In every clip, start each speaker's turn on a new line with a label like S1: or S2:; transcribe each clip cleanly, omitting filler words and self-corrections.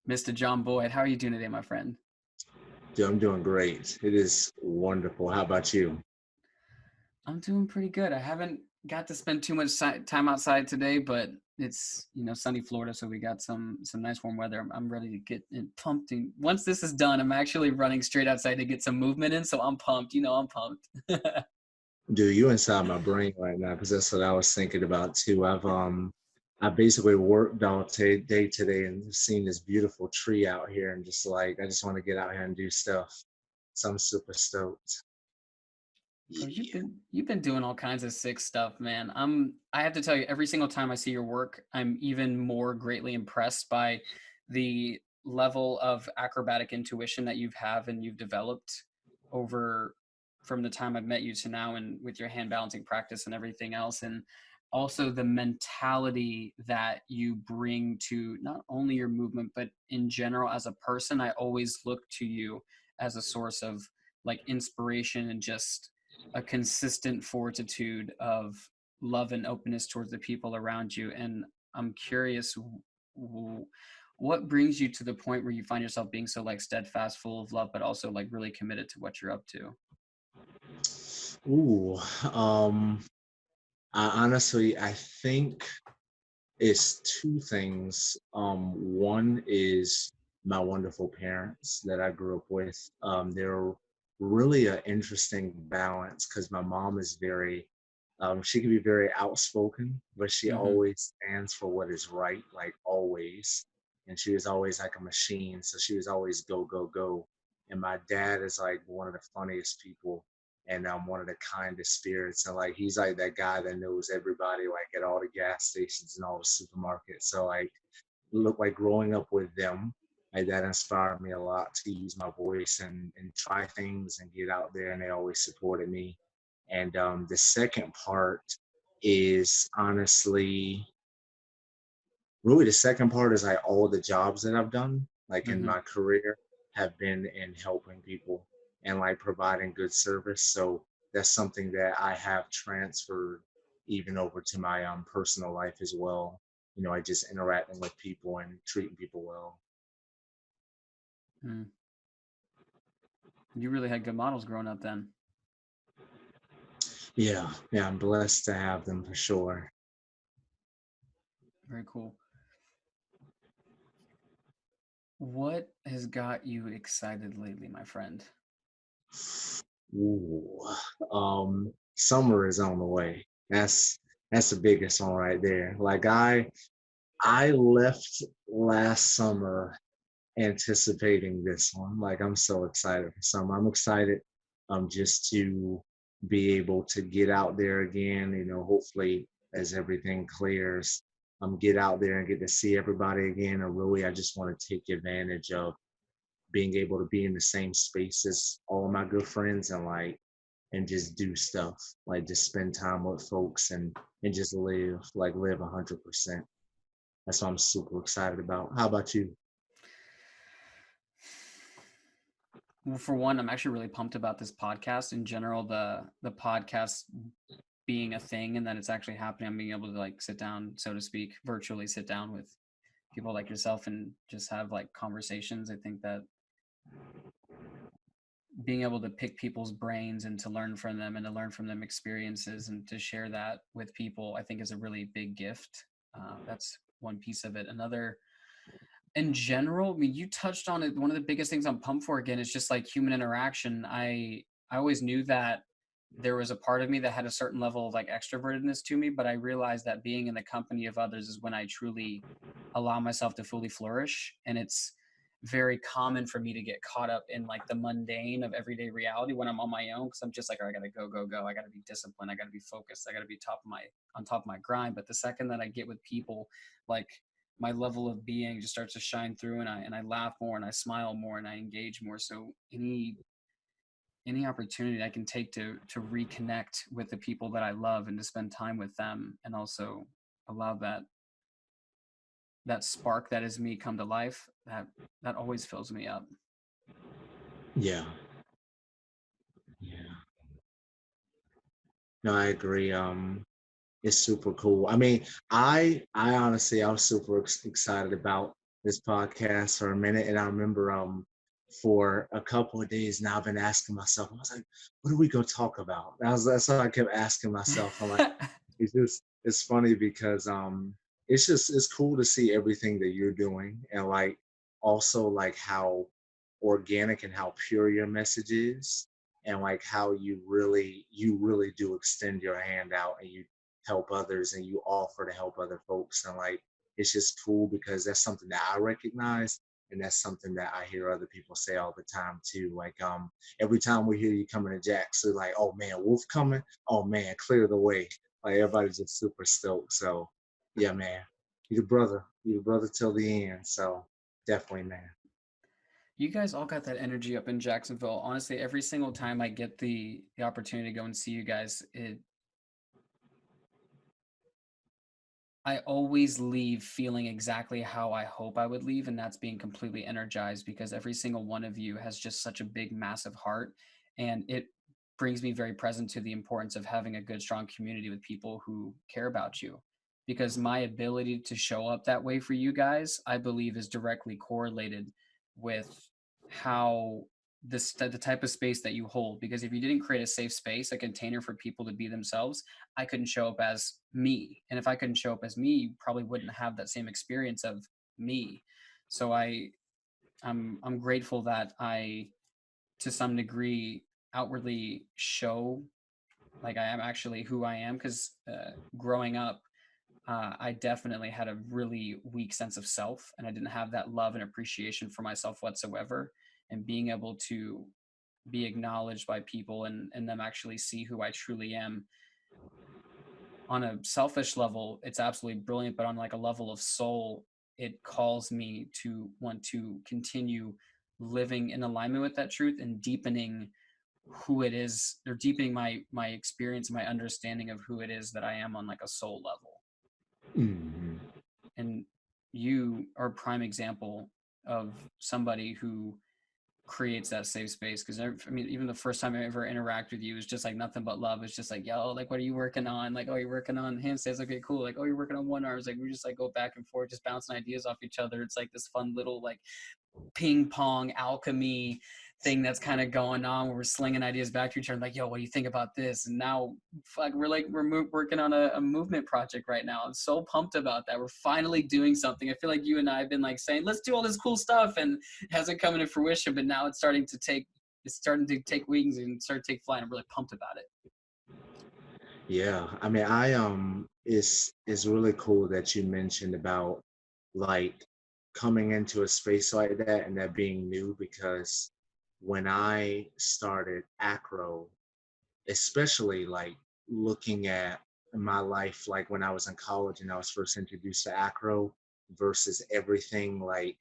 S1: Mr. John Boyd. How are you doing today, my friend?
S2: Dude, I'm doing great. It is wonderful. How about you?
S1: I'm doing pretty good. I haven't got to spend too much time outside today, but it's sunny Florida, so we got some nice warm weather. I'm ready to get pumped. And once this is done, I'm actually running straight outside to get some movement in, so I'm pumped. I'm pumped.
S2: Dude, you inside my brain right now because that's what I was thinking about too. I basically worked all day today and seen this beautiful tree out here and just like I just want to get out here and do stuff. So I'm super stoked.
S1: Bro, you've
S2: Yeah.
S1: been you've been doing all kinds of sick stuff, man. I have to tell you, every single time I see your work, I'm even more greatly impressed by the level of acrobatic intuition that you've developed over from the time I've met you to now, and with your hand balancing practice and everything else, and also the mentality that you bring to not only your movement but in general as a person. I always look to you as a source of like inspiration and just a consistent fortitude of love and openness towards the people around you. And I'm curious, what brings you to the point where you find yourself being so like steadfast, full of love, but also like really committed to what you're up to?
S2: Ooh. Um, I think it's two things. One is my wonderful parents that I grew up with. They're really an interesting balance because my mom is she can be very outspoken, but she
S1: Mm-hmm.
S2: always stands for what is right, like always. And she was always like a machine. So she was always go, go, go. And my dad is like one of the funniest people and one of the kindest spirits. And like he's like that guy that knows everybody like at all the gas stations and all the supermarkets. So like look like growing up with them, like that inspired me a lot to use my voice and try things and get out there. And they always supported me. And the second part is honestly, really the second part is like all the jobs that I've done, like in
S1: Mm-hmm.
S2: my career, have been in helping people and like providing good service. So that's something that I have transferred even over to my personal life as well. I just interacting with people and treating people well.
S1: Mm. You really had good models growing up then.
S2: Yeah, I'm blessed to have them for sure.
S1: Very cool. What has got you excited lately, my friend?
S2: Ooh, summer is on the way. That's the biggest one right there. Like I left last summer anticipating this one. Like I'm so excited for summer. I'm excited just to be able to get out there again, hopefully as everything clears, get out there and get to see everybody again. And really I just want to take advantage of being able to be in the same space as all of my good friends and just do stuff, like just spend time with folks and just live 100%. That's what I'm super excited about. How about you?
S1: Well, for one, I'm actually really pumped about this podcast in general. The podcast being a thing and that it's actually happening. I'm being able to like sit down, so to speak, virtually sit down with people like yourself and just have like conversations. I think that being able to pick people's brains and to learn from them and to learn from them experiences and to share that with people, I think is a really big gift. That's one piece of it. Another, in general, I mean, you touched on it. One of the biggest things I'm pumped for again is just like human interaction. I always knew that there was a part of me that had a certain level of like extrovertedness to me, but I realized that being in the company of others is when I truly allow myself to fully flourish. And it's very common for me to get caught up in like the mundane of everyday reality when I'm on my own, because I'm just like, "Oh, I gotta go, go, go. I gotta be disciplined. I gotta be focused. I gotta be on top of my grind." But the second that I get with people, like my level of being just starts to shine through, and I laugh more and I smile more and I engage more. So any opportunity I can take to reconnect with the people that I love and to spend time with them, and also allow that spark that is me come to life, that always fills me up.
S2: Yeah, yeah. No, I agree. It's super cool. I mean, I honestly, I was super excited about this podcast for a minute, and I remember for a couple of days now I've been asking myself, I was like, what are we gonna talk about? That's what I kept asking myself. I'm like, it's funny because it's cool to see everything that you're doing, and like also like how organic and how pure your message is, and like how you really do extend your hand out and you help others and you offer to help other folks, and like it's just cool because that's something that I recognize, and that's something that I hear other people say all the time too. Like every time we hear you coming to Jackson, like, oh man, Wolf coming, oh man, clear the way. Like everybody's just super stoked. So yeah, man, you're the brother till the end. So definitely, man.
S1: You guys all got that energy up in Jacksonville. Honestly, every single time I get the opportunity to go and see you guys, I always leave feeling exactly how I hope I would leave, and that's being completely energized because every single one of you has just such a big, massive heart. And it brings me very present to the importance of having a good, strong community with people who care about you. Because my ability to show up that way for you guys, I believe, is directly correlated with how the type of space that you hold. Because if you didn't create a safe space, a container for people to be themselves, I couldn't show up as me. And if I couldn't show up as me, you probably wouldn't have that same experience of me. So I'm grateful that I, to some degree, outwardly show like I am actually who I am. Because growing up, I definitely had a really weak sense of self, and I didn't have that love and appreciation for myself whatsoever. And being able to be acknowledged by people and them actually see who I truly am on a selfish level, it's absolutely brilliant, but on like a level of soul, it calls me to want to continue living in alignment with that truth and deepening who it is, or deepening my experience and my understanding of who it is that I am on like a soul level.
S2: Mhm.
S1: And you are a prime example of somebody who creates that safe space. Because I mean, even the first time I ever interact with you is just like nothing but love. It's just like, yo, like, what are you working on? Like, oh, you're working on handstands. Okay, cool. Like, oh, you're working on one arms. Like, we just like go back and forth, just bouncing ideas off each other. It's like this fun little like ping pong alchemy thing that's kind of going on where we're slinging ideas back to each other like, yo, what do you think about this? And now fuck, we're working on a movement project right now. I'm so pumped about that. We're finally doing something. I feel like you and I have been like saying, let's do all this cool stuff, and it hasn't come into fruition, but now it's starting to take wings and start to take flight. I'm really pumped about it.
S2: Yeah, I mean, it's really cool that you mentioned about like coming into a space like that and that being new, because when I started acro, especially like looking at my life, like when I was in college and I was first introduced to acro versus everything like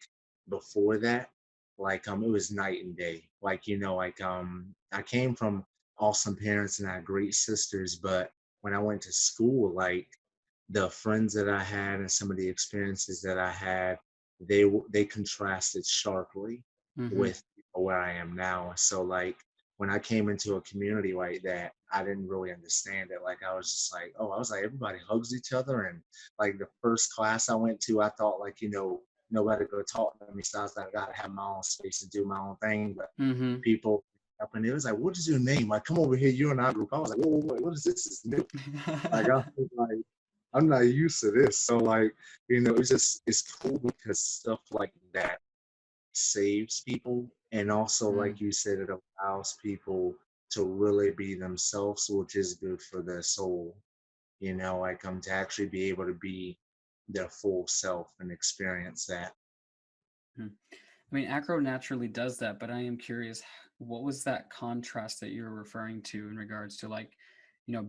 S2: before that, like it was night and day. Like, like I came from awesome parents and I had great sisters, but when I went to school, like the friends that I had and some of the experiences that I had, they contrasted sharply
S1: Mm-hmm.
S2: with where I am now. So like when I came into a community like that, I didn't really understand it. Like I was just like, oh, I was like, everybody hugs each other. And like the first class I went to, I thought like, nobody go talk to me. So I was like, I gotta have my own space and do my own thing. But
S1: Mm-hmm.
S2: people up in there was like, what is your name? Like, come over here, you're in our group. I was like, whoa, what is this? This is new. Like I was like, I'm not used to this. So like, it's cool because stuff like that saves people, and also
S1: Mm.
S2: like you said, it allows people to really be themselves, which is good for their soul, like to actually be able to be their full self and experience that.
S1: Hmm. I mean, acro naturally does that, but I am curious, what was that contrast that you're referring to in regards to like,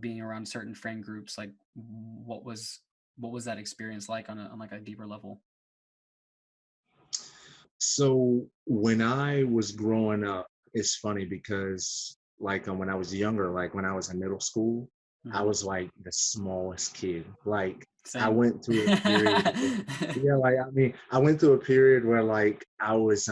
S1: being around certain friend groups? Like, what was that experience like on like a deeper level?
S2: So when I was growing up, it's funny because like when I was younger, like when I was in middle school, I
S1: Hmm.
S2: was like the smallest kid. Like I
S1: Same.
S2: went through a period where, yeah, like I mean, I went through a period where like I was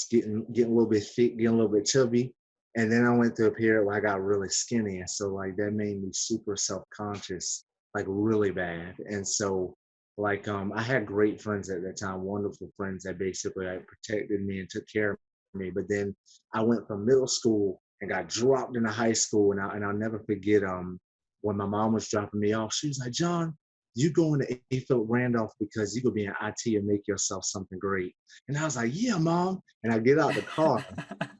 S2: getting a little bit thick, getting a little bit chubby. And then I went through a period where I got really skinny. And so like that made me super self-conscious, like really bad. And so Like I had great friends at that time, wonderful friends that basically like protected me and took care of me. But then I went from middle school and got dropped into high school, and I'll never forget when my mom was dropping me off, she was like, John, you going to A. Philip Randolph because you gonna be in IT and make yourself something great. And I was like, yeah, mom. And I get out the car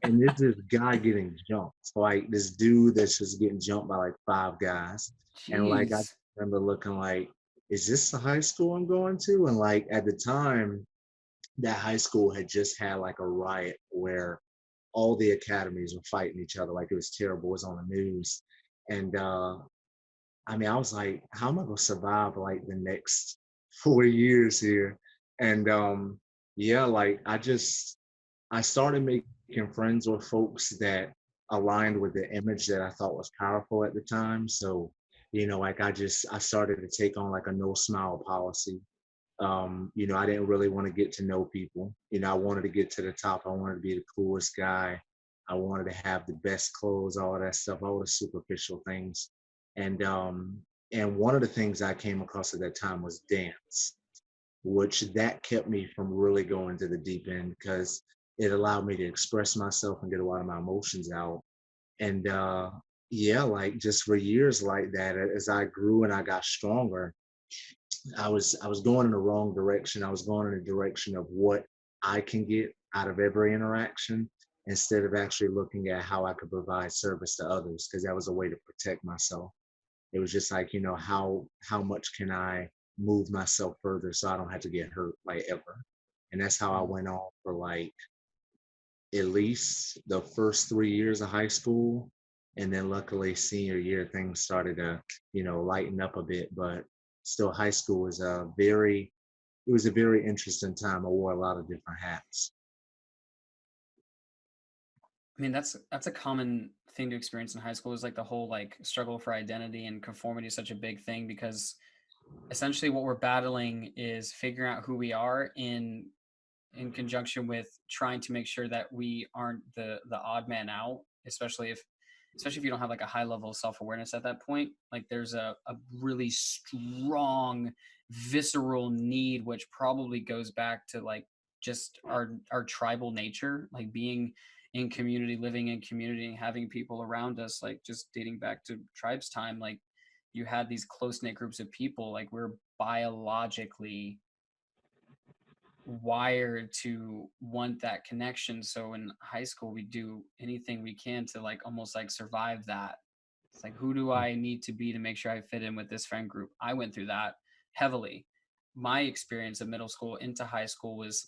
S2: and there's this guy getting jumped, like this dude that's just getting jumped by like five guys. And like I
S1: Jeez.
S2: remember looking like, is this the high school I'm going to? And like at the time, that high school had just had like a riot where all the academies were fighting each other. Like it was terrible. It was on the news. And I mean, I was like, how am I gonna survive like the next 4 years here? And yeah, like I started making friends with folks that aligned with the image that I thought was powerful at the time. So, like I started to take on like a no smile policy. I didn't really want to get to know people. I wanted to get to the top. I wanted to be the coolest guy. I wanted to have the best clothes, all that stuff, all the superficial things. And one of the things I came across at that time was dance, which that kept me from really going to the deep end because it allowed me to express myself and get a lot of my emotions out. And yeah, like just for years like that, as I grew and I got stronger, I was going in the wrong direction. I was going in the direction of what I can get out of every interaction instead of actually looking at how I could provide service to others, because that was a way to protect myself. It was just like, how much can I move myself further so I don't have to get hurt like ever. And that's how I
S1: Mm.
S2: went on for like at least the first 3 years of high school. And then luckily senior year things started to, lighten up a bit. But still high school was a very interesting time. I wore a lot of different hats.
S1: I mean, that's a common thing to experience in high school is like the whole like struggle for identity, and conformity is such a big thing because essentially what we're battling is figuring out who we are in conjunction with trying to make sure that we aren't the odd man out, especially if you don't have like a high level of self-awareness at that point. Like there's a really strong visceral need, which probably goes back to like just our tribal nature, like being in community, living in community, and having people around us, like just dating back to tribes time. Like you had these close-knit groups of people, like we're biologically wired to want that connection. So in high school, we do anything we can to like almost like survive that. It's like, who do I need to be to make sure I fit in with this friend group? I went through that heavily. My experience of middle school into high school was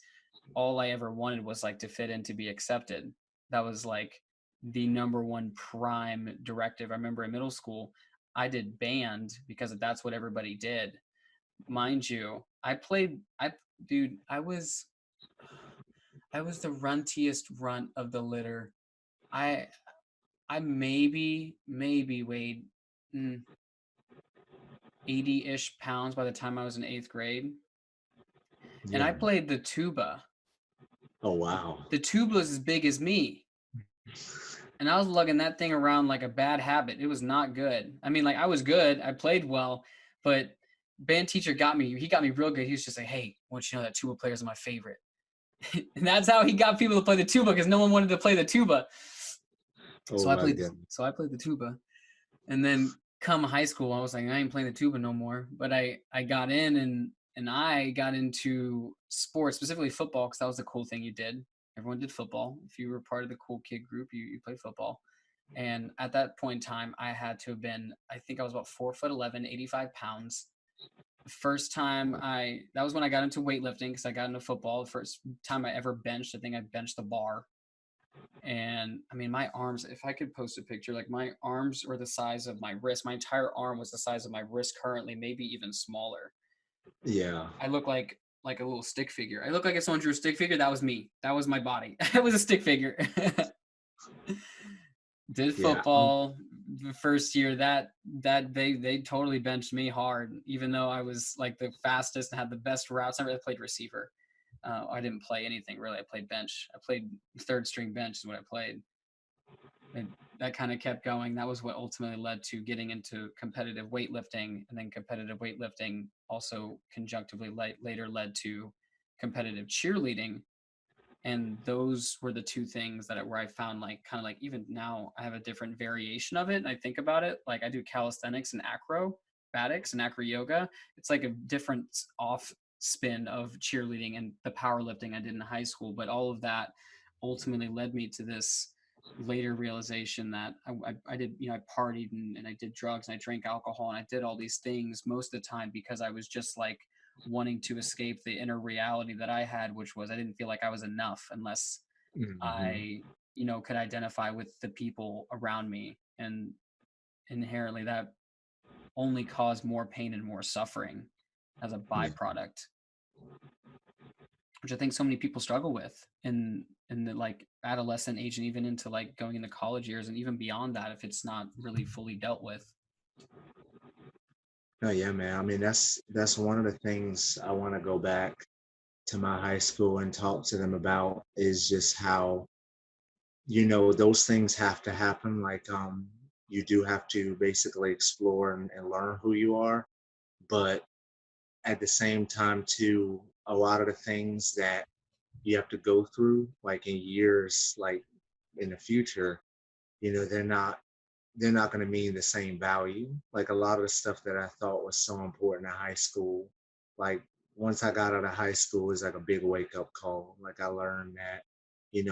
S1: all I ever wanted was like to fit in, to be accepted. That was like the number one prime directive. I remember in middle school, I did band because that's what everybody did. Mind you, dude, I was the runtiest runt of the litter. I I maybe weighed 80-ish pounds by the time I was in 8th grade, and I
S2: Yeah.
S1: played the tuba.
S2: Oh wow.
S1: The tuba was as big as me, and I was lugging that thing around like a bad habit. It was not good. I mean, like I was good, I played well, but band teacher got me. He got me real good. He was just like, "Hey, I want you to know that tuba players are my favorite." And that's how he got people to play the tuba because no one wanted to play the tuba.
S2: Oh
S1: So I
S2: my
S1: played
S2: god.
S1: so I played the tuba. And then come high school, I was like, I ain't playing the tuba no more. But I got in and I got into sports, specifically football, because that was the cool thing you did. Everyone did football. If you were part of the cool kid group, you played football. And at that point in time, I had to have been, I think I was about 4'11", 85 pounds. The first time that was when I got into weightlifting because I got into football. The first time I ever benched, I think I benched the bar. And I mean, my arms, if I could post a picture, like my arms were the size of my wrist. My entire arm was the size of my wrist currently, maybe even smaller.
S2: Yeah.
S1: I look like a little stick figure. I look like if someone drew a stick figure, that was me. That was my body. It was a stick figure. Did
S2: Yeah.
S1: football the first year that they totally benched me hard, even though I was like the fastest and had the best routes. I never played receiver. I didn't play anything really. I played bench. I played third string bench is what I played. that kind of kept going. That was what ultimately led to getting into competitive weightlifting, and then competitive weightlifting also conjunctively later led to competitive cheerleading. And those were the two things that where I found like kind of like even now I have a different variation of it. And I think about it like I do calisthenics and acrobatics and acro yoga. It's like a different off spin of cheerleading and the powerlifting I did in high school. But all of that ultimately led me to this later realization that I did, you know, I partied and I did drugs and I drank alcohol and I did all these things most of the time because I was just like wanting to escape the inner reality that I had, which was I didn't feel like I was enough unless
S2: Hmm.
S1: I, you know, could identify with the people around me. And inherently that only caused more pain and more suffering as a
S2: Yeah.
S1: byproduct, which I think so many people struggle with in the like adolescent age and even into like going into college years and even beyond that if it's not really fully dealt with.
S2: No, yeah, man. I mean, that's one of the things I want to go back to my high school and talk to them about is just how, those things have to happen. Like, you do have to basically explore and learn who you are, but at the same time, too, a lot of the things that you have to go through, like in years, like in the future, they're not going to mean the same value. Like a lot of the stuff that I thought was so important in high school, like once I got out of high school, is like a big wake up call. Like I learned that,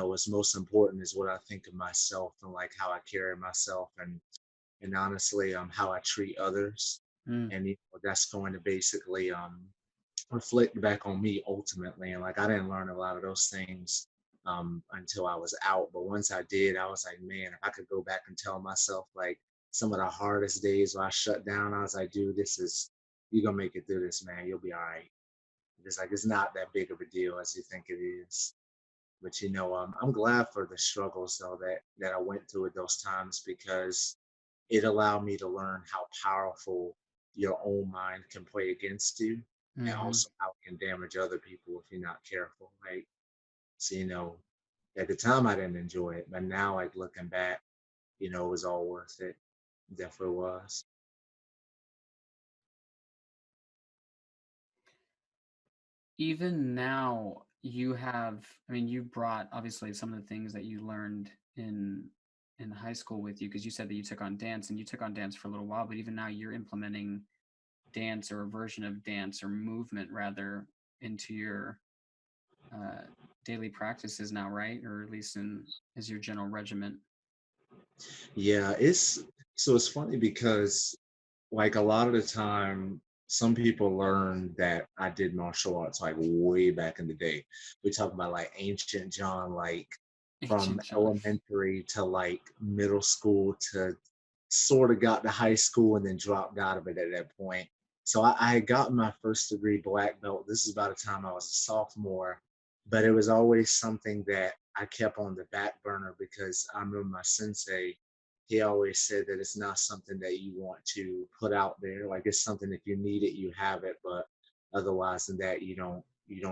S2: what's most important is what I think of myself and like how I carry myself and honestly, how I treat others.
S1: Mm,
S2: And that's going to basically reflect back on me ultimately. And like I didn't learn a lot of those things until I was out. But once I did, I was like, man, if I could go back and tell myself like some of the hardest days where I shut down, I was like, dude, you're gonna make it through this, man. You'll be all right. It's like it's not that big of a deal as you think it is. But I'm glad for the struggles though that I went through at those times because it allowed me to learn how powerful your own mind can play against you and
S1: hmm.
S2: also how it can damage other people if you're not careful. Right. So, at the time I didn't enjoy it, but now like looking back, it was all worth it. Definitely was.
S1: Even now you have, I mean, you brought obviously some of the things that you learned in high school with you because you said that you took on dance and you took on dance for a little while, but even now you're implementing dance or a version of dance or movement rather into your uh, daily practices now, right? Or at least in as your general regiment.
S2: Yeah, it's funny because like a lot of the time some people learn that I did martial arts like way back in the day. We talk about like ancient John, like from
S1: Ancient John.
S2: elementary to like middle school to sort of got to high school and then dropped out of it at that point. So I had gotten my first degree black belt. This is about the time I was a sophomore, but it was always something that I kept on the back burner because I remember my sensei, he always said that it's not something that you want to put out there. Like it's something if you need it, you have it, but otherwise than that, you don't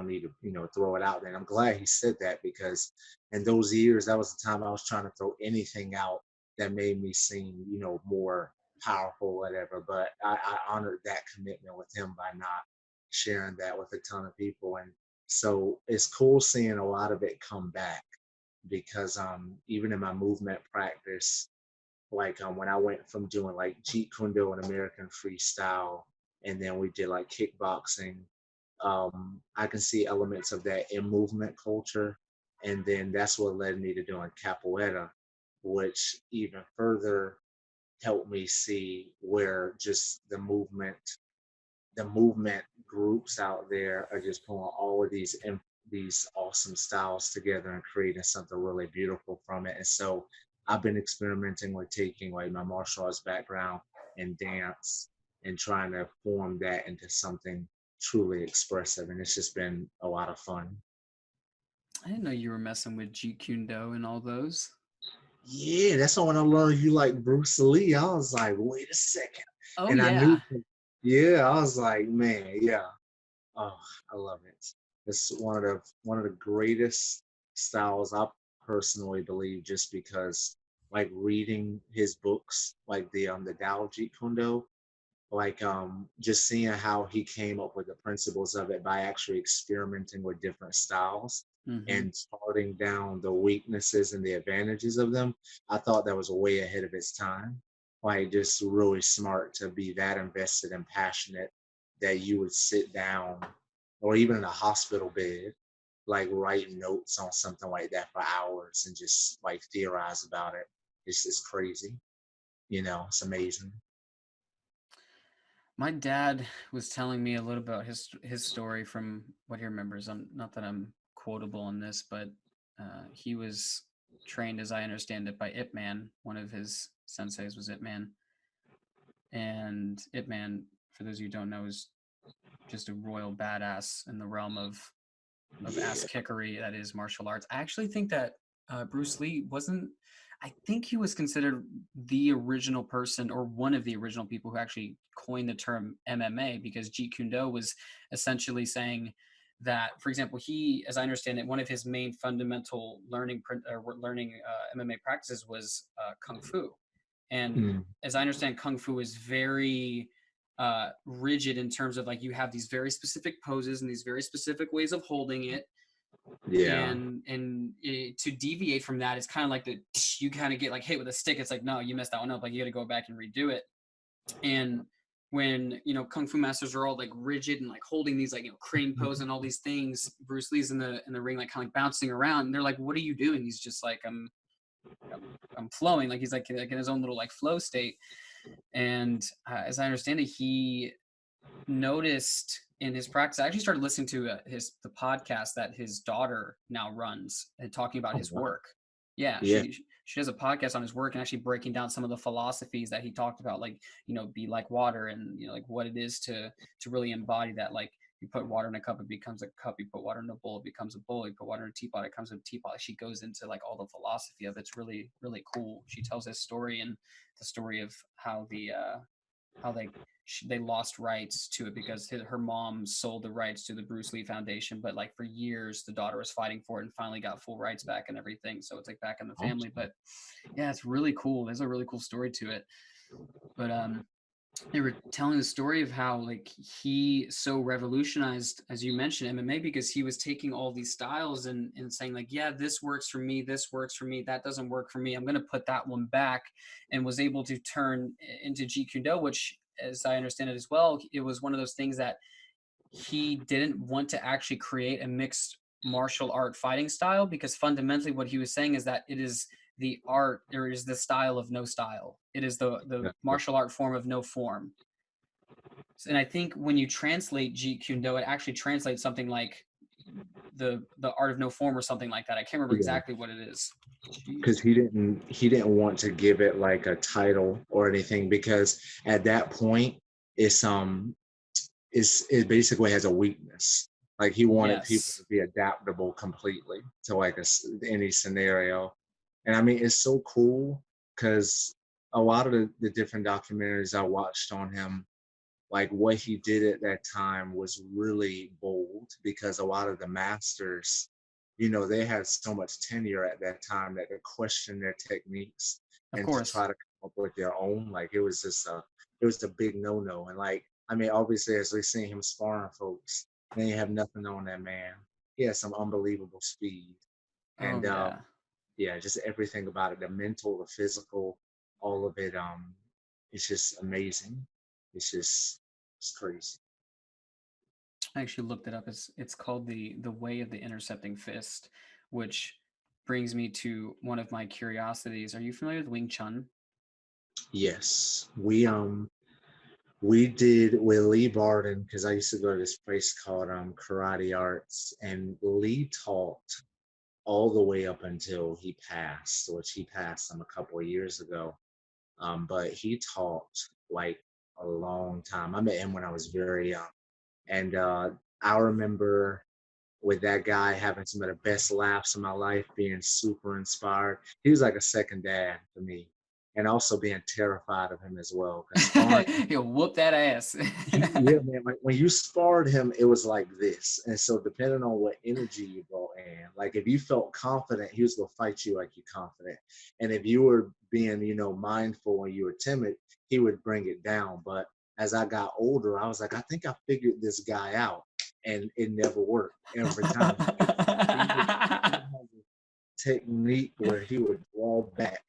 S2: need to, throw it out there. And I'm glad he said that because in those years, that was the time I was trying to throw anything out that made me seem, more powerful, whatever. But I honored that commitment with him by not sharing that with a ton of people. And so it's cool seeing a lot of it come back because even in my movement practice, like when I went from doing like Jeet Kune Do and American freestyle, and then we did like kickboxing, I can see elements of that in movement culture. And then that's what led me to doing capoeira, which even further helped me see where just the movement groups out there are just pulling all of these awesome styles together and creating something really beautiful from it. And so I've been experimenting with taking like my martial arts background and dance and trying to form that into something truly expressive. And it's just been a lot of fun.
S1: I didn't know you were messing with Jeet Kune Do and all those.
S2: Yeah, that's when I learned you like Bruce Lee. I was like, wait a second.
S1: Oh
S2: And I knew,
S1: yeah.
S2: yeah, I was like, man, yeah. Oh, I love it. It's one of the greatest styles I personally believe just because like reading his books, like the Tao Jeet Kune Do, like just seeing how he came up with the principles of it by actually experimenting with different styles
S1: Hmm.
S2: and charting down the weaknesses and the advantages of them. I thought that was way ahead of its time. Like just really smart to be that invested and passionate that you would sit down or even in a hospital bed, like write notes on something like that for hours and just like theorize about it. It's just crazy. It's amazing.
S1: My dad was telling me a little about his story from what he remembers. I'm not that I'm quotable on this, but he was trained, as I understand it, by Ip Man. One of his senseis was Ip Man, and Ip Man, for those of you who don't know, is just a royal badass in the realm of ass
S2: Yeah.
S1: kickery that is martial arts. I actually think that Bruce Lee wasn't. I think he was considered the original person or one of the original people who actually coined the term MMA because Jeet Kune Do was essentially saying that, for example, he, as I understand it, one of his main fundamental learning MMA practices was kung fu, and
S2: Mm,
S1: as I understand, kung fu is very rigid in terms of like you have these very specific poses and these very specific ways of holding it,
S2: yeah.
S1: and to deviate from that, it's kind of like the you kind of get like hit with a stick. It's like no, you messed that one up. Like you got to go back and redo it. And when kung fu masters are all like rigid and like holding these like crane pose and all these things, Bruce Lee's in the ring like kind of like bouncing around. And they're like, "What are you doing?" He's just like, I'm flowing." Like he's like in his own little like flow state. And as I understand it, he noticed in his practice. I actually started listening to the podcast that his daughter now runs and talking about
S2: Oh,
S1: his
S2: wow.
S1: work. Yeah,
S2: Yeah.
S1: she does a podcast on his work and actually breaking down some of the philosophies that he talked about, like be like water, and like what it is to really embody that. Like you put water in a cup, it becomes a cup. You put water in a bowl, it becomes a bowl. You put water in a teapot, it comes a teapot. She goes into like all the philosophy of it. It's really really cool. She tells his story and the story of how they lost rights to it because her mom sold the rights to the Bruce Lee Foundation, but like for years the daughter was fighting for it and finally got full rights back and everything. So it's like back in the family.
S2: Awesome.
S1: But yeah, it's really cool. There's a really cool story to it. But they were telling the story of how like he so revolutionized, as you mentioned, MMA because he was taking all these styles and saying like, yeah, this works for me, this works for me, that doesn't work for me, I'm going to put that one back, and was able to turn into Jeet Kune Do, which, as I understand it as well, it was one of those things that he didn't want to actually create a mixed martial art fighting style because fundamentally what he was saying is that it is the art, or is the style of no style. It is the
S2: Yeah.
S1: martial art form of no form. And I think when you translate Jeet Kune Do, it actually translates something like the art of no form or something like that. I can't remember
S2: Yeah.
S1: exactly what it is. Jeet.
S2: Because he didn't want to give it like a title or anything because at that point it basically has a weakness. Like he wanted people to
S1: Yes,
S2: be adaptable completely to like any scenario. And I mean it's so cool because a lot of the different documentaries I watched on him, like what he did at that time was really bold because a lot of the masters, they had so much tenure at that time that they questioned their techniques
S1: of
S2: and to
S1: course.
S2: try to come up with their own. Like it was a big no-no. And like, I mean, obviously as we see him sparring folks, then you have nothing on that man. He has some unbelievable speed.
S1: Oh
S2: And
S1: yeah.
S2: yeah, just everything about it, the mental, the physical, all of it, it's just amazing. It's crazy.
S1: I actually looked it up. It's called the Way of the Intercepting Fist, which brings me to one of my curiosities. Are you familiar with Wing Chun?
S2: Yes, we did with Lee Barden because I used to go to this place called Karate Arts, and Lee taught all the way up until he passed, which he passed a couple of years ago. But he taught like a long time. I met him when I was very young, and I remember with that guy having some of the best laughs of my life, being super inspired. He was like a second dad to me. and also being terrified of him as well. Because sparring,
S1: He'll whoop that ass.
S2: yeah, man, like when you sparred him, it was like this. And so depending on what energy you brought in, like if you felt confident, he was gonna fight you like you're confident. And if you were being, mindful and you were timid, he would bring it down. But as I got older, I was like, I think I figured this guy out. And it never worked every time. He would have a technique where he would draw back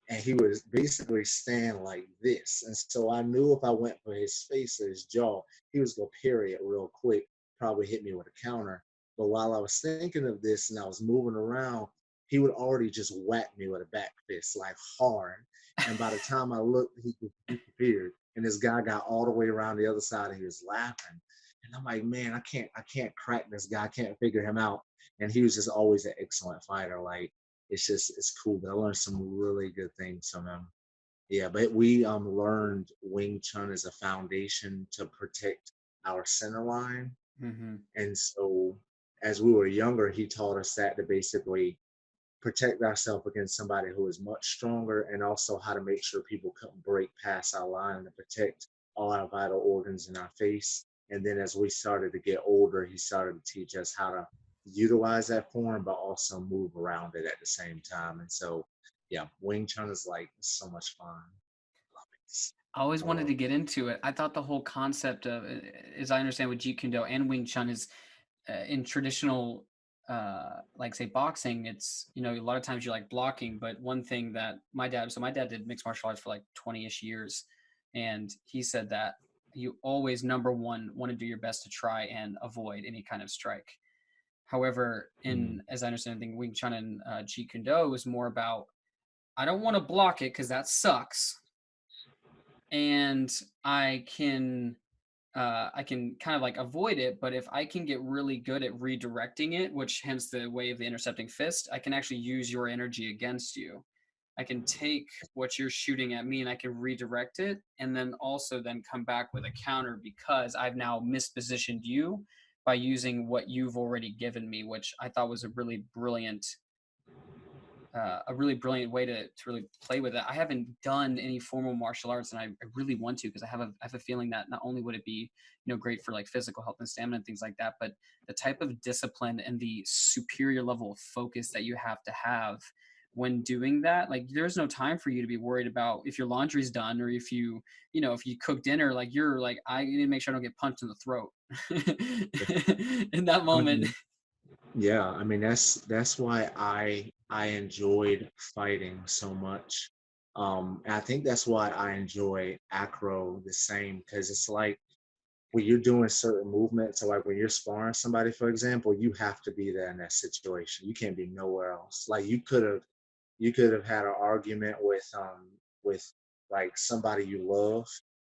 S2: and he would basically stand like this. And so I knew if I went for his face or his jaw, he was gonna parry it real quick, probably hit me with a counter. But while I was thinking of this and I was moving around, he would already just whack me with a back fist, like hard. And by the time I looked, he disappeared. And this guy got all the way around the other side and he was laughing. And I'm like, man, I can't crack this guy. I can't figure him out. And he was just always an excellent fighter. Like it's cool. But I learned some really good things from him. Yeah, but we learned Wing Chun as a foundation to protect our center line.
S1: Hmm.
S2: And so as we were younger, he taught us that to basically protect ourselves against somebody who is much stronger, and also how to make sure people couldn't break past our line and protect all our vital organs in our face. And then as we started to get older, he started to teach us how to utilize that form, but also move around it at the same time. And so, yeah, Wing Chun is like so much fun. Love it.
S1: I always
S2: I
S1: wanted
S2: love
S1: to get into it. I thought the whole concept of, as I understand with Jeet Kune Do and Wing Chun, is in traditional, like say boxing, it's a lot of times you're like blocking. But one thing that my dad did mixed martial arts for like 20ish years, and he said that you always number one want to do your best to try and avoid any kind of strike. However,
S2: it.
S1: in as I understand, I think Wing Chun and Jeet Kune Do is more about, I don't want to block it because that sucks, and I can kind of like avoid it, but if I can get really good at redirecting it, which hence the way of the intercepting fist, I can actually use your energy against you. I can take what you're shooting at me and I can redirect it, and then also then come back with a counter because I've now mispositioned you by using what you've already given me, which I thought was a really brilliant way to really play with it. I haven't done any formal martial arts, and I really want to, because I have a feeling that not only would it be great for like physical health and stamina and things like that, but the type of discipline and the superior level of focus that you have to have when doing that. Like there's no time for you to be worried about if your laundry's done, or if if you cook dinner. Like you're like, I need to make sure I don't get punched in the throat in that
S2: I
S1: moment.
S2: mean, yeah, I mean that's why I enjoyed fighting so much. And I think that's why I enjoy acro the same, because it's like when you're doing certain movements, so like when you're sparring somebody, for example, you have to be there in that situation. You can't be nowhere else. Like you could have had an argument with like somebody you love,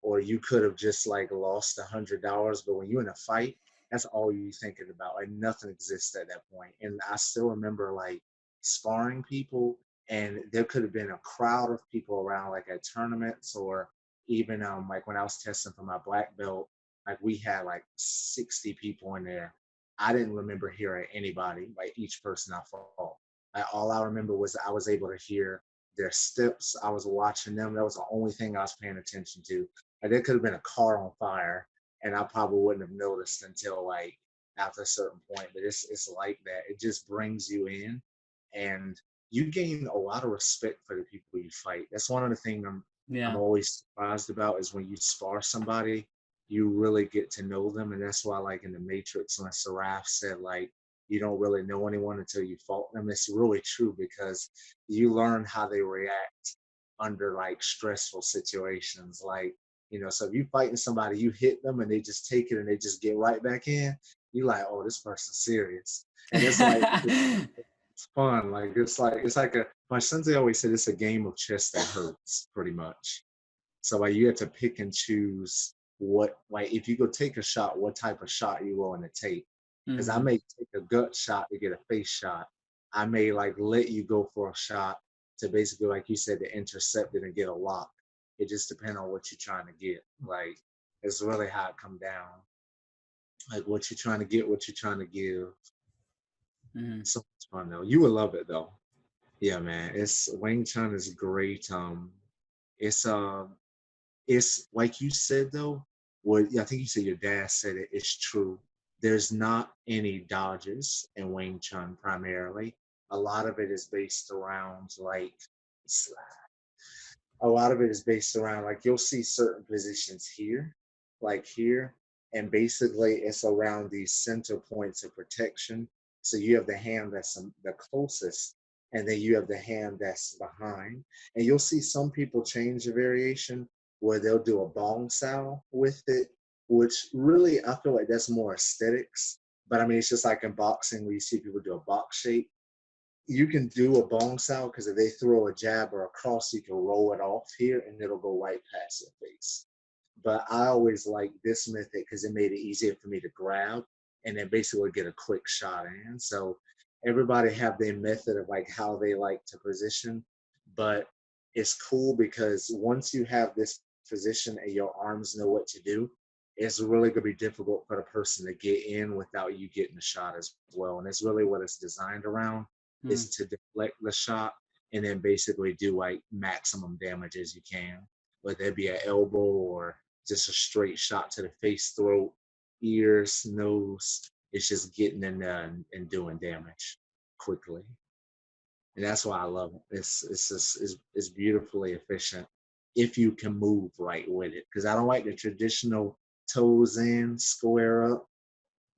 S2: or you could have just like lost $100. But when you're in a fight, that's all you're thinking about. Like nothing exists at that point. And I still remember like sparring people, and there could have been a crowd of people around, like at tournaments, or even like when I was testing for my black belt, like we had like 60 people in there. I didn't remember hearing anybody, like each person I fought. All I remember was I was able to hear their steps. I was watching them. That was the only thing I was paying attention to. Like there could have been a car on fire, and I probably wouldn't have noticed until like after a certain point. But it's like that. It just brings you in, and you gain a lot of respect for the people you fight. That's one of the things I'm
S1: Yeah.
S2: always surprised about, is when you spar somebody, you really get to know them. And that's why, like in the Matrix, when Seraph said like you don't really know anyone until you fought them, it's really true, because you learn how they react under like stressful situations. Like, so if you fighting somebody, you hit them and they just take it and they just get right back in, you like, oh, this person's serious. And it's like it's fun. Like it's like a my sensei always said, it's a game of chess that hurts, pretty much. So like you have to pick and choose what, like if you go take a shot, what type of shot you willing to take. Because I
S1: Hmm.
S2: may take a gut shot to get a face shot. I may like let you go for a shot to basically, like you said, to intercept it and get a lock. It just depends on what you're trying to get. Like it's really how it come down. Like what you're trying to get, what you're trying to give.
S1: Hmm.
S2: So much fun though. You would love it though. Yeah, man. It's Wing Chun is great. It's it's like you said though. What I think you said your dad said it. It's true. There's not any dodges in Wing Chun primarily. A lot of it is based around like a lot of it is based around like you'll see certain positions here, like here, and basically it's around these center points of protection. So you have the hand that's the closest, and then you have the hand that's behind. And you'll see some people change the variation where they'll do a bong sao with it, which really I feel like that's more aesthetics. But I mean, it's just like in boxing where you see people do a box shape, you can do a bong sao because if they throw a jab or a cross, you can roll it off here and it'll go right past your face. But I always like this method because it made it easier for me to grab and then basically get a quick shot in. So everybody have their method of like how they like to position, but it's cool because once you have this position and your arms know what to do, it's really gonna be difficult for the person to get in without you getting the shot as well. And it's really what it's designed around
S1: Hmm.
S2: is to deflect the shot and then basically do like maximum damage as you can, whether it be an elbow or just a straight shot to the face, throat, ears, nose. It's just getting in there and doing damage quickly, and that's why I love it. It's just it's beautifully efficient if you can move right with it. Because I don't like the traditional toes in, square up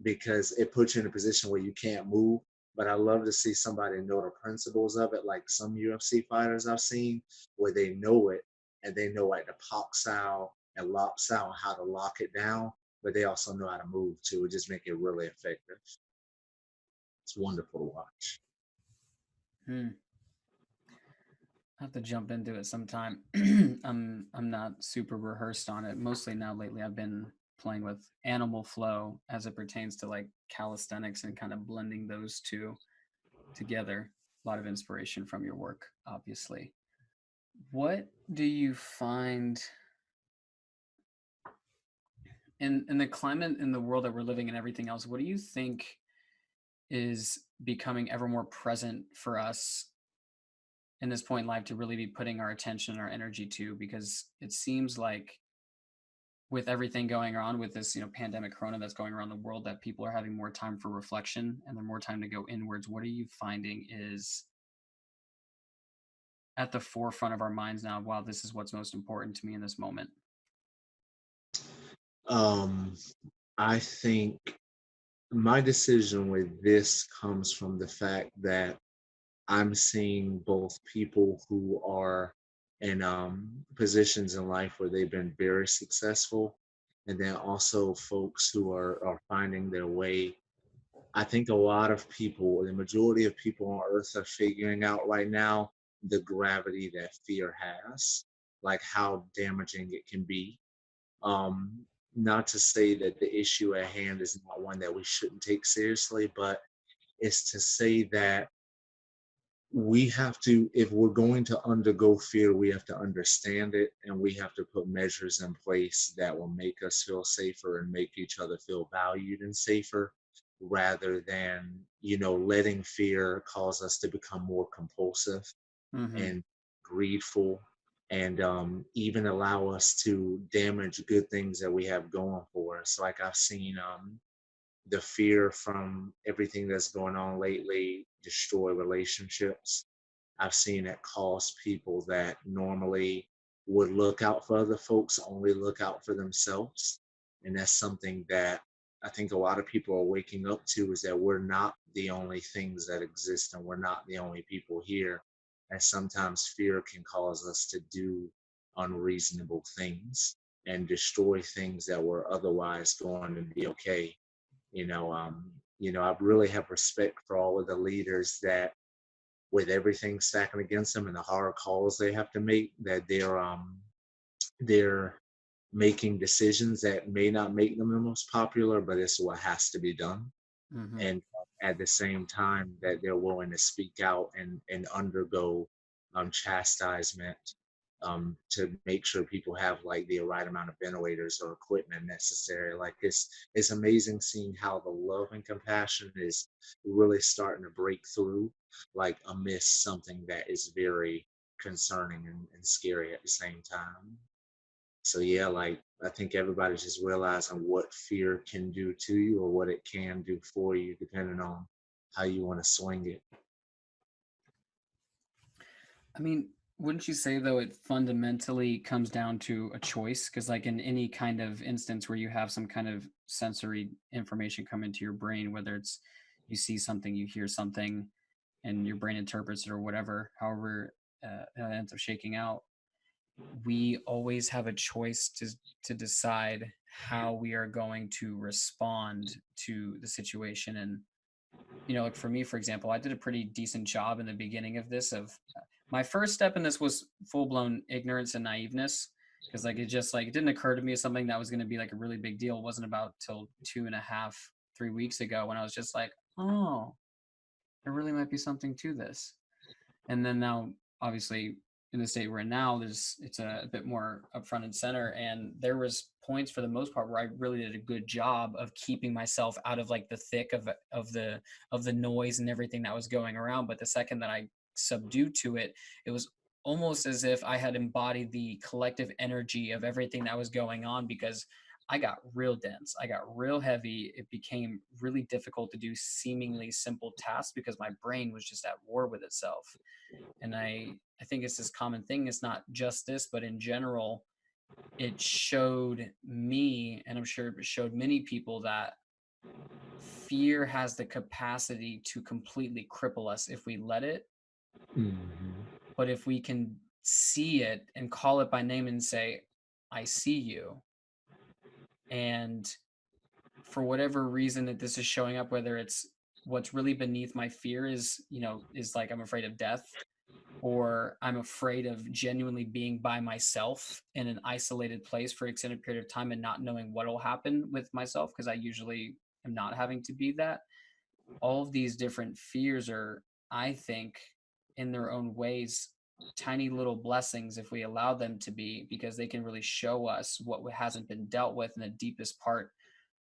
S2: because it puts you in a position where you can't move. But I love to see somebody know the principles of it, like some UFC fighters I've seen where they know it and they know like the pop style and lock style, how to lock it down, but they also know how to move too. It just make it really effective. It's wonderful to watch.
S1: Hmm. I have to jump into it sometime. I'm not super rehearsed on it. Mostly now lately I've been playing with animal flow as it pertains to like calisthenics and kind of blending those two together. A lot of inspiration from your work, obviously. What do you find in the climate in the world that we're living in, everything else? What do you think is becoming ever more present for us in this point in life to really be putting our attention and our energy to? Because it seems like with everything going on with this, pandemic corona that's going around the world, that people are having more time for reflection and they're more time to go inwards. What are you finding is at the forefront of our minds now? Wow, this is what's most important to me in this moment.
S2: Um, I think my decision with this comes from the fact that I'm seeing both people who are in positions in life where they've been very successful, and then also folks who are finding their way. I think a lot of people, the majority of people on earth are figuring out right now the gravity that fear has, like how damaging it can be. Not to say that the issue at hand is not one that we shouldn't take seriously, but it's to say that we have to, if we're going to undergo fear, we have to understand it and we have to put measures in place that will make us feel safer and make each other feel valued and safer rather than, letting fear cause us to become more compulsive
S1: Hmm.
S2: and greedful and even allow us to damage good things that we have going for us. Like I've seen the fear from everything that's going on lately destroy relationships. I've seen it cause people that normally would look out for other folks only look out for themselves. And that's something that I think a lot of people are waking up to is that we're not the only things that exist and we're not the only people here. And sometimes fear can cause us to do unreasonable things and destroy things that were otherwise going to be okay. I really have respect for all of the leaders that with everything stacking against them and the hard calls they have to make, that they're making decisions that may not make them the most popular, but it's what has to be done.
S1: Hmm.
S2: And at the same time, that they're willing to speak out and undergo chastisement to make sure people have like the right amount of ventilators or equipment necessary. Like it's amazing seeing how the love and compassion is really starting to break through, like amidst something that is very concerning and scary at the same time. So yeah, like I think everybody's just realizing what fear can do to you or what it can do for you, depending on how you want to swing it.
S1: I mean, wouldn't you say though it fundamentally comes down to a choice? Because like in any kind of instance where you have some kind of sensory information come into your brain, whether it's you see something, you hear something, and your brain interprets it or whatever, however it ends up shaking out, we always have a choice to decide how we are going to respond to the situation. And like for me, for example, I did a pretty decent job in the beginning of this. Of my first step in this was full blown ignorance and naiveness, because like it just like it didn't occur to me as something that was going to be like a really big deal. It wasn't about till 2.5, 3 weeks ago when I was just like, oh, there really might be something to this. And then now obviously in the state we're in now, it's a bit more upfront and center, and there was points for the most part where I really did a good job of keeping myself out of like the thick of the noise and everything that was going around. But the second that I subdued to it, it was almost as if I had embodied the collective energy of everything that was going on, because I got real dense. I got real heavy. It became really difficult to do seemingly simple tasks because my brain was just at war with itself. And I think it's this common thing. It's not just this, but in general, it showed me, and I'm sure it showed many people, that fear has the capacity to completely cripple us if we let it.
S2: Mhm.
S1: But if we can see it and call it by name and say, I see you, and for whatever reason that this is showing up, whether it's what's really beneath my fear is like I'm afraid of death, or I'm afraid of genuinely being by myself in an isolated place for an extended period of time and not knowing what will happen with myself, because I usually am not having to be that. All of these different fears are, I think, in their own ways, tiny little blessings if we allow them to be, because they can really show us what hasn't been dealt with in the deepest part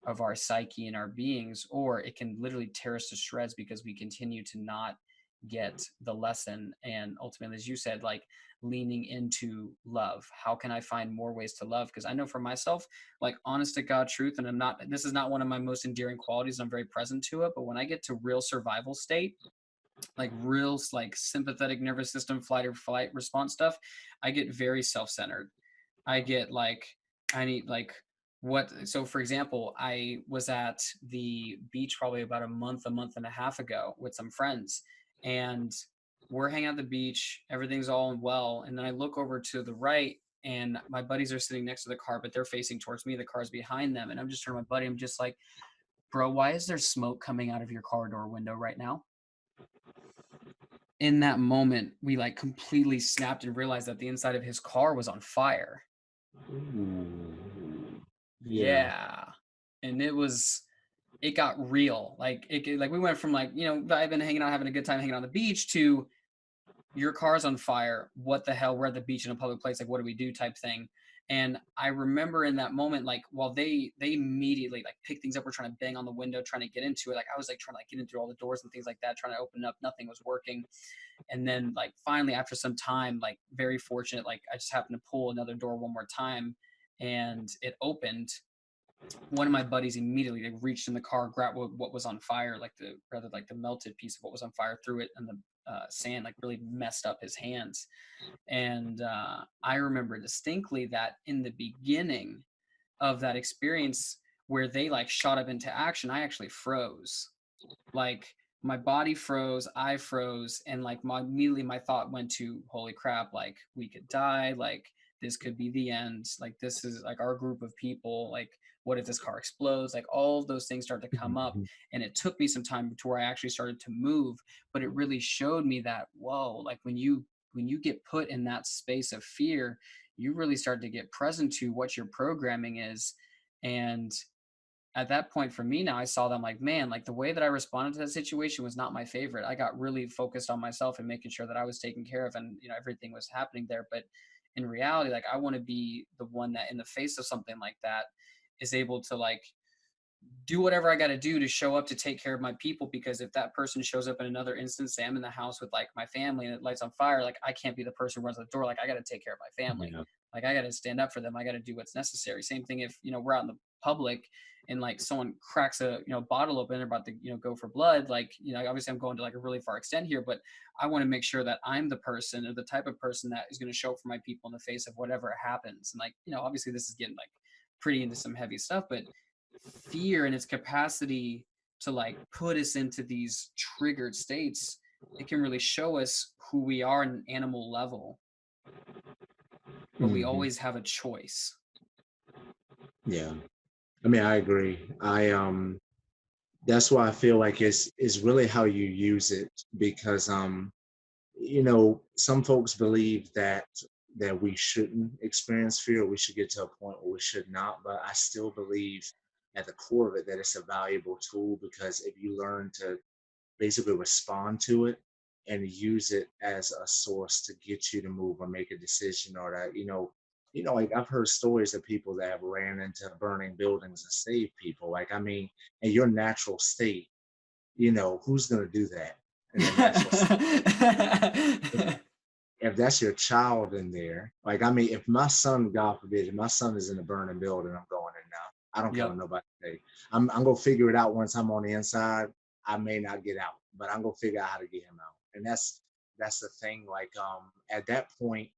S1: of our psyche and our beings, or it can literally tear us to shreds because we continue to not get the lesson. And ultimately, as you said, like leaning into love. How can I find more ways to love? Because I know for myself, like honest to God truth, and this is not one of my most endearing qualities. I'm very present to it. But when I get to real survival state, like real like sympathetic nervous system flight or flight response stuff, I get very self-centered. I get like, I need like what, so for example, I was at the beach probably about a month and a half ago with some friends, and we're hanging out at the beach, everything's all well. And then I look over to the right, and my buddies are sitting next to the car, but they're facing towards me. The car's behind them. And I'm just turning to my buddy, I'm just like, bro, why is there smoke coming out of your car door window right now? In that moment, we like completely snapped and realized that the inside of his car was on fire.
S2: Ooh. Yeah.
S1: Yeah. And it got real. Like we went from like, vibing, hanging out, having a good time hanging on the beach to your car's on fire. What the hell? We're at the beach in a public place. Like, what do we do? Type thing. And I remember in that moment, like, while they immediately like pick things up, we're trying to bang on the window, trying to get into it. Like I was like trying to like get in through all the doors and things like that, trying to open up. Nothing was working. And then like finally after some time, like very fortunate, like I just happened to pull another door one more time and it opened. One of my buddies immediately like reached in the car, grabbed what was on fire, like the melted piece of what was on fire, threw it in the sand, like really messed up his hands. And I remember distinctly that in the beginning of that experience where they like shot up into action, I actually froze. Like my body froze, I froze, and like immediately my thought went to, holy crap, like we could die, like this could be the end, like this is like our group of people, like what if this car explodes, like all of those things start to come up.
S2: Mhm.
S1: And it took me some time to where I actually started to move, but it really showed me that, whoa, like when you get put in that space of fear, you really start to get present to what your programming is. And at that point for me now, I saw them like, man, like the way that I responded to that situation was not my favorite. I got really focused on myself and making sure that I was taken care of and everything was happening there. But in reality, like I want to be the one that in the face of something like that is able to like do whatever I got to do to show up to take care of my people. Because if that person shows up in another instance, say I'm in the house with like my family and it lights on fire, like I can't be the person who runs to the door. Like I got to take care of my family.
S2: Yeah.
S1: Like I got to stand up for them. I got to do what's necessary. Same thing if, we're out in the public and like someone cracks a, bottle open, they're about to, go for blood. Like, obviously I'm going to like a really far extent here, but I want to make sure that I'm the person or the type of person that is going to show up for my people in the face of whatever happens. And like, obviously this is getting like pretty into some heavy stuff, but fear and its capacity to like put us into these triggered states, it can really show us who we are on an animal level, but we
S2: Hmm.
S1: always have a choice.
S2: Yeah. I mean, I agree. That's why I feel like it's really how you use it, because some folks believe that we shouldn't experience fear, we should get to a point where we should not, but I still believe at the core of it that it's a valuable tool, because if you learn to basically respond to it and use it as a source to get you to move or make a decision, or that like I've heard stories of people that have ran into burning buildings and saved people. Like, I mean, in your natural state, who's going to do that in their natural state? If that's your child in there, like, I mean, if my son, God forbid, if my son is in a burning building, I'm going in now. I don't care what
S1: Yep.
S2: nobody say. I'm gonna figure it out once I'm on the inside. I may not get out, but I'm gonna figure out how to get him out. And that's the thing. Like, at that point,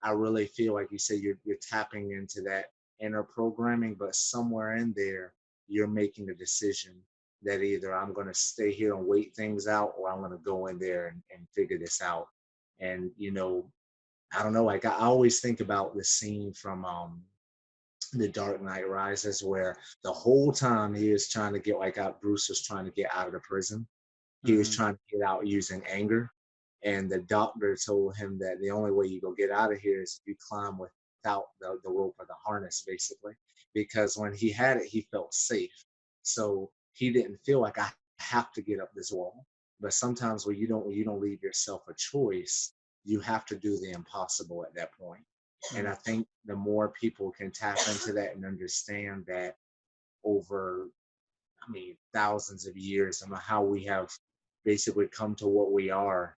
S2: I really feel like you said you're tapping into that inner programming, but somewhere in there, you're making a decision that either I'm gonna stay here and wait things out, or I'm gonna go in there and figure this out. And I don't know, like I always think about the scene from the Dark Knight Rises, where the whole time he was trying to get, like, out, Bruce was trying to get out of the prison. He was
S1: Hmm.
S2: trying to get out using anger, and the doctor told him that the only way you go get out of here is if you climb without the rope or the harness, basically, because when he had it, he felt safe. So he didn't feel like, I have to get up this wall. But sometimes when you don't leave yourself a choice, you have to do the impossible at that point. And
S1: Hmm.
S2: I think the more people can tap into that and understand that over, I mean, thousands of years, and how we have basically come to what we are,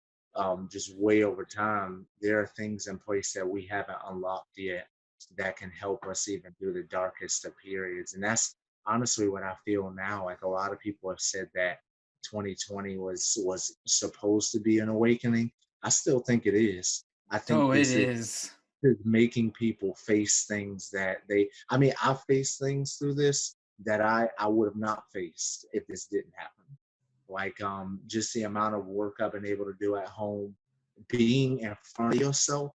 S2: just way over time, there are things in place that we haven't unlocked yet that can help us even through the darkest of periods. And that's honestly what I feel now. Like, a lot of people have said that 2020 was supposed to be an awakening. I still think it is. I think
S1: Oh, it
S2: this
S1: is.
S2: is making people face things that I mean, I've faced things through this that I would have not faced if this didn't happen. Like, just the amount of work I've been able to do at home, being in front of yourself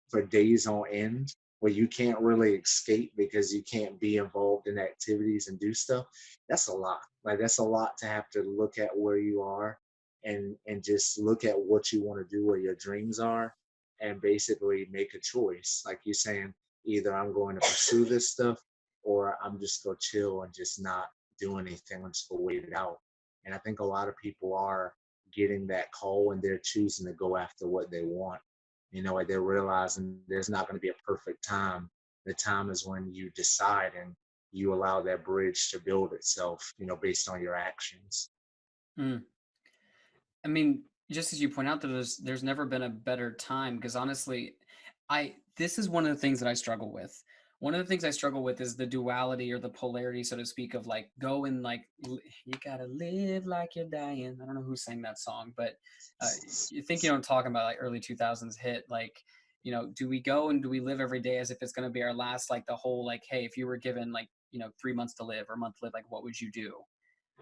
S2: for days on end, where you can't really escape because you can't be involved in activities and do stuff. That's a lot. Like, that's a lot to have to look at where you are, and just look at what you want to do, where your dreams are, and basically make a choice. Like you're saying, either I'm going to pursue this stuff, or I'm just going to chill and just not do anything. I'm just going to wait it out. And I think a lot of people are getting that call, and they're choosing to go after what they want. Like, they're realizing there's not going to be a perfect time. The time is when you decide, and you allow that bridge to build itself, based on your actions.
S1: Mm. I mean, just as you point out, that there's never been a better time, because honestly, I this is one of the things that I struggle with. One of the things I struggle with is the duality or the polarity, so to speak, of like go and like you gotta live like you're dying. I don't know who sang that song, but uh, you think I'm talking about, like early 2000s hit, like do we go and do we live every day as if it's going to be our last, like the whole like, hey, if you were given like 3 months to live or a month to live, like what would you do?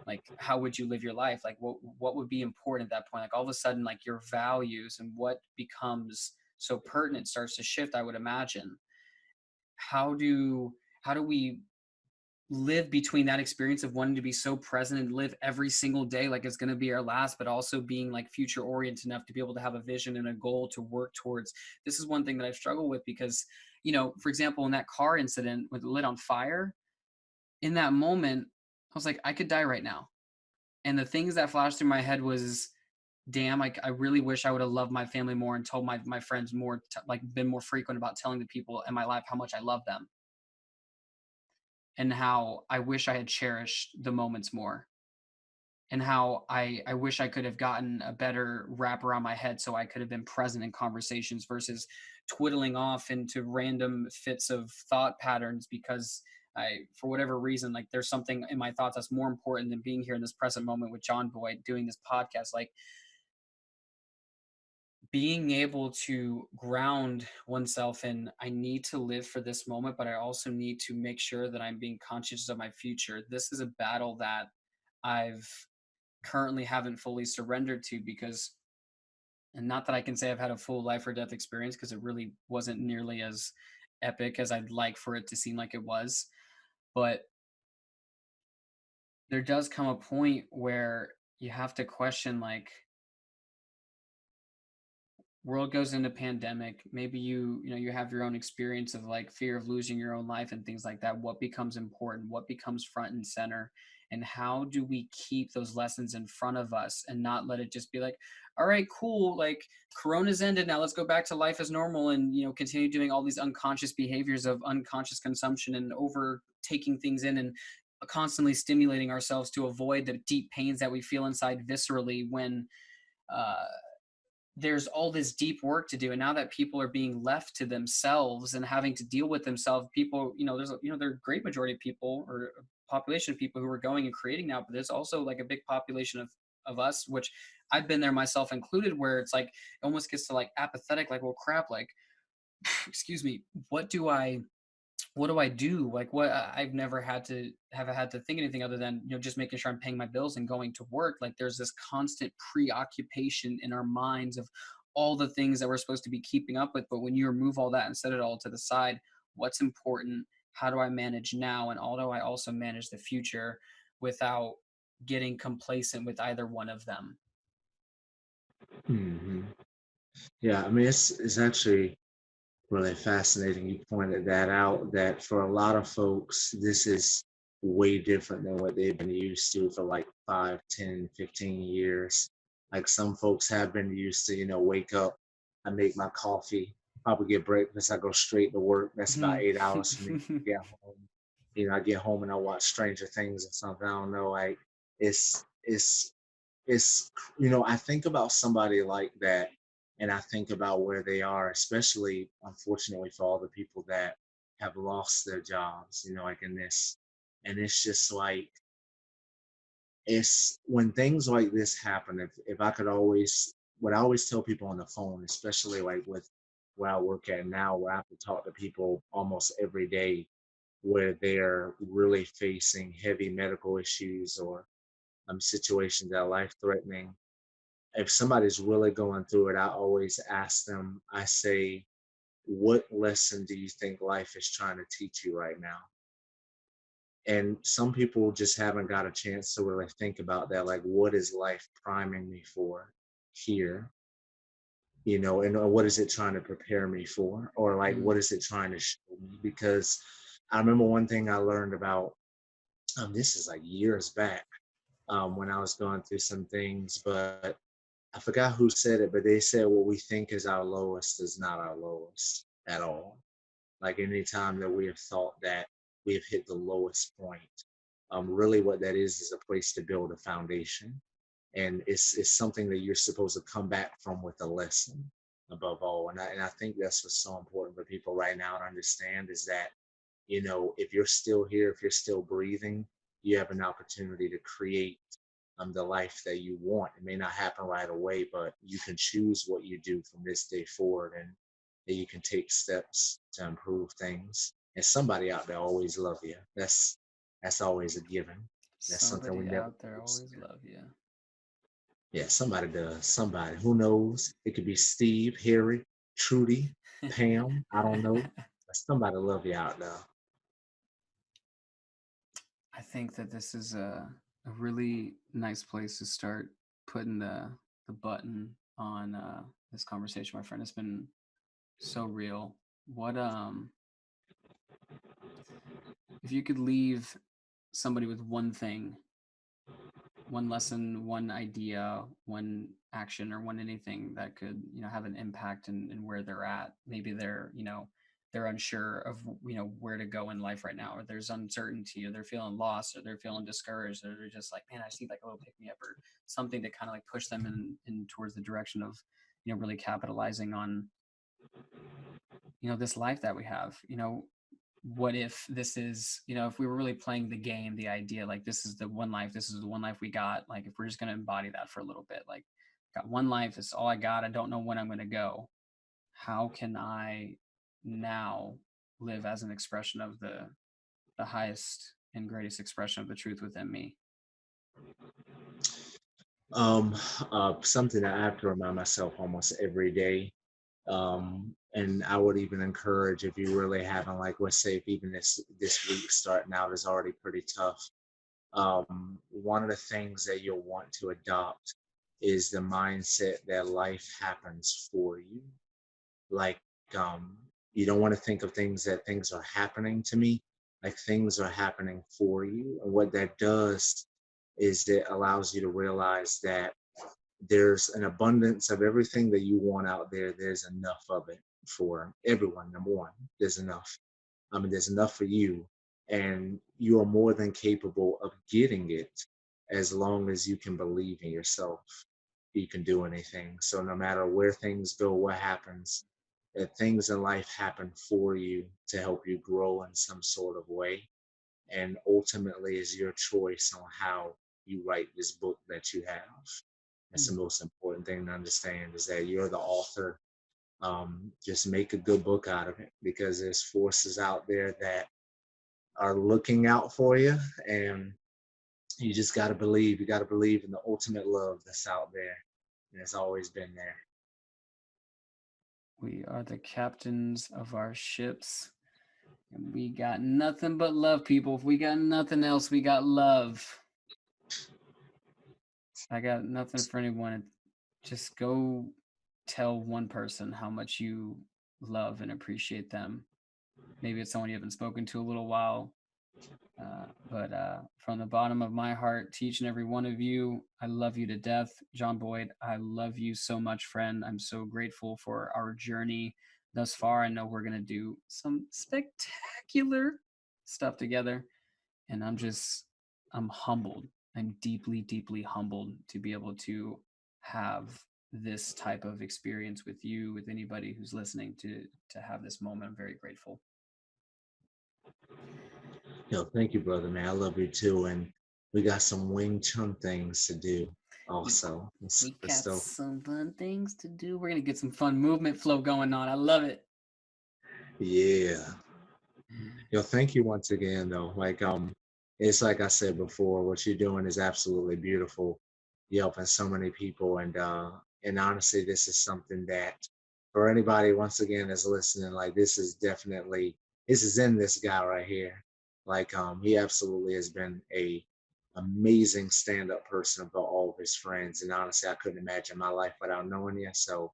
S1: Like how would you live your life? Like what would be important at that point? Like all of a sudden, like your values and what becomes so pertinent starts to shift, I would imagine. How do we live between that experience of wanting to be so present and live every single day like it's going to be our last, but also being like future oriented enough to be able to have a vision and a goal to work towards? This is one thing that I've struggled with, because for example, in that car incident with it lit on fire, in that moment I was like, I could die right now. And the things that flashed through my head was, damn, I really wish I would have loved my family more and told my friends more, like been more frequent about telling the people in my life how much I love them and how I wish I had cherished the moments more and how I wish I could have gotten a better wrap around my head so I could have been present in conversations versus twiddling off into random fits of thought patterns because for whatever reason, like there's something in my thoughts that's more important than being here in this present moment with John Boyd doing this podcast. Like being able to ground oneself in, I need to live for this moment, but I also need to make sure that I'm being conscious of my future. This is a battle that I've currently haven't fully surrendered to because, and not that I can say I've had a full life or death experience because it really wasn't nearly as epic as I'd like for it to seem like it was, but there does come a point where you have to question, like, world goes into pandemic, maybe you have your own experience of like fear of losing your own life and things like that. What becomes important, what becomes front and center, and how do we keep those lessons in front of us and not let it just be like, all right, cool, like corona's ended, now let's go back to life as normal and continue doing all these unconscious behaviors of unconscious consumption and over taking things in and constantly stimulating ourselves to avoid the deep pains that we feel inside viscerally when uh there's all this deep work to do. And now that people are being left to themselves and having to deal with themselves, people, there are a great majority of people or a population of people who are going and creating now, but there's also like a big population of us, which I've been there myself included, where it's like it almost gets to like apathetic, like, well, crap, like, excuse me, what do I do? Like what I've never had to think anything other than, just making sure I'm paying my bills and going to work. Like there's this constant preoccupation in our minds of all the things that we're supposed to be keeping up with. But when you remove all that and set it all to the side, what's important? How do I manage now? And how do I also manage the future without getting complacent with either one of them?
S2: Hmm. Yeah, I mean, it's actually really fascinating. You pointed that out, that for a lot of folks, this is way different than what they've been used to for like 5, 10, 15 years. Like some folks have been used to, wake up, I make my coffee, probably get breakfast, I go straight to work. That's about 8 hours for me. Get home. I get home and I watch Stranger Things or something. I don't know. Like it's it's it's I think about somebody like that, and I think about where they are, especially unfortunately for all the people that have lost their jobs, like in this. And it's just like, it's when things like this happen, if I could always, what I always tell people on the phone, especially like with where I work at now, where I have to talk to people almost every day, where they're really facing heavy medical issues or situations that are life threatening. If somebody's really going through it, I always ask them, I say, what lesson do you think life is trying to teach you right now? And some people just haven't got a chance to really think about that. Like, what is life priming me for here? And what is it trying to prepare me for? Or like,
S1: Mm,
S2: what is it trying to show me? Because I remember one thing I learned about, this is like years back, when I was going through some things, but I forgot who said it, but they said what we think is our lowest is not our lowest at all. Like anytime that we have thought that we have hit the lowest point, really what that is a place to build a foundation. And it's something that you're supposed to come back from with a lesson above all. And I think that's what's so important for people right now to understand is that, if you're still here, if you're still breathing, you have an opportunity to create the life that you want. It may not happen right away, but you can choose what you do from this day forward, and that you can take steps to improve things. And somebody out there always love you. That's always a given. That's something we
S1: somebody
S2: never
S1: out there
S2: lose.
S1: always love you.
S2: Yeah, somebody does. Somebody. Who knows? It could be Steve, Harry, Trudy, Pam. I don't know. But somebody love you out there.
S1: I think that this is a really nice place to start putting the button on this conversation, my friend. It's been so real. What if you could leave somebody with one thing one lesson, one idea, one action, or one anything that could, have an impact in where they're at. Maybe they're unsure of, where to go in life right now, or there's uncertainty, or they're feeling lost, or they're feeling discouraged, or they're just like, man, I just need like a little pick me up, or something to kind of like push them in towards the direction of, really capitalizing on, this life that we have. What if this is, if we were really playing the game, the idea, like, this is the one life, this is the one life we got, like, if we're just going to embody that for a little bit, like, got one life, it's all I got, I don't know when I'm going to go. How can I now live as an expression of the highest and greatest expression of the truth within me?
S2: Um, Something that I have to remind myself almost every day. And I would even encourage, if you really haven't, like, let's say if even this week starting out is already pretty tough. One of the things that you'll want to adopt is the mindset that life happens for you. Like, um, you don't want to think of things that things are happening to me, like things are happening for you. And what that does is it allows you to realize that there's an abundance of everything that you want out there. There's enough of it for everyone. Number one, there's enough. I mean, there's enough for you, and you are more than capable of getting it as long as you can believe in yourself. You can do anything. So no matter where things go, what happens, that things in life happen for you to help you grow in some sort of way. And ultimately is your choice on how you write this book that you have. That's the
S1: Mm.
S2: most important thing to understand, is that you're the author. Just make a good book out of it, because there's forces out there that are looking out for you, and you just got to believe. You got to believe in the ultimate love that's out there, and it's always been there.
S1: We are the captains of our ships, and we got nothing but love, people. If we got nothing else, we got love. I got nothing for anyone. Just go tell one person how much you love and appreciate them. Maybe it's someone you haven't spoken to a little while. But from the bottom of my heart, to each and every one of you, I love you to death. John Boyd, I love you so much, friend. I'm so grateful for our journey thus far. I know we're going to do some spectacular stuff together. And I'm humbled. I'm deeply, deeply humbled to be able to have this type of experience with you, with anybody who's listening, to have this moment. I'm very grateful.
S2: Yo, thank you, brother, man. I love you too. And we got some Wing Chun things to do
S1: We,
S2: also.
S1: we
S2: Let's
S1: got
S2: still,
S1: some fun things to do. We're gonna get some fun movement flow going on. I love it.
S2: yeah. Yo, thank you once again, though. Like, it's like I said before, what you're doing is absolutely beautiful. You're helping so many people, and honestly, this is something that, for anybody once again that's listening, like, this is in this guy right here. Like, he absolutely has been a amazing stand-up person for all of his friends, and honestly, I couldn't imagine my life without knowing you. So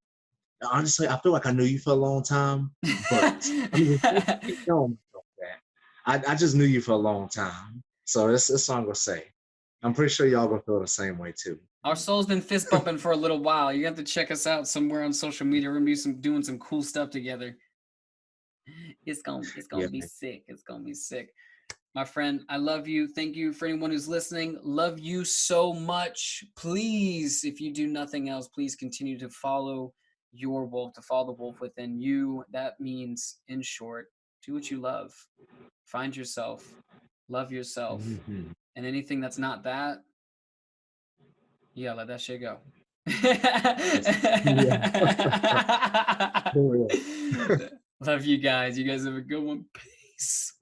S2: honestly, I feel like I knew you for a long time, but I mean, keep telling myself that. I just knew you for a long time. So that's all I'm gonna say. I'm pretty sure y'all gonna feel the same way too.
S1: Our soul's been fist bumping for a little while. You have to check us out somewhere on social media. We're gonna be doing some cool stuff together. It's gonna
S2: Yeah,
S1: be
S2: man.
S1: sick. It's gonna be sick. My friend, I love you. Thank you for anyone who's listening. Love you so much. Please, if you do nothing else, please continue to follow your wolf, to follow the wolf within you. That means, in short, do what you love. Find yourself, love yourself.
S2: Mhm.
S1: And anything that's not that, yeah, let that shit go.
S2: Yeah, for real.
S1: Love you guys. You guys have a good one. Peace.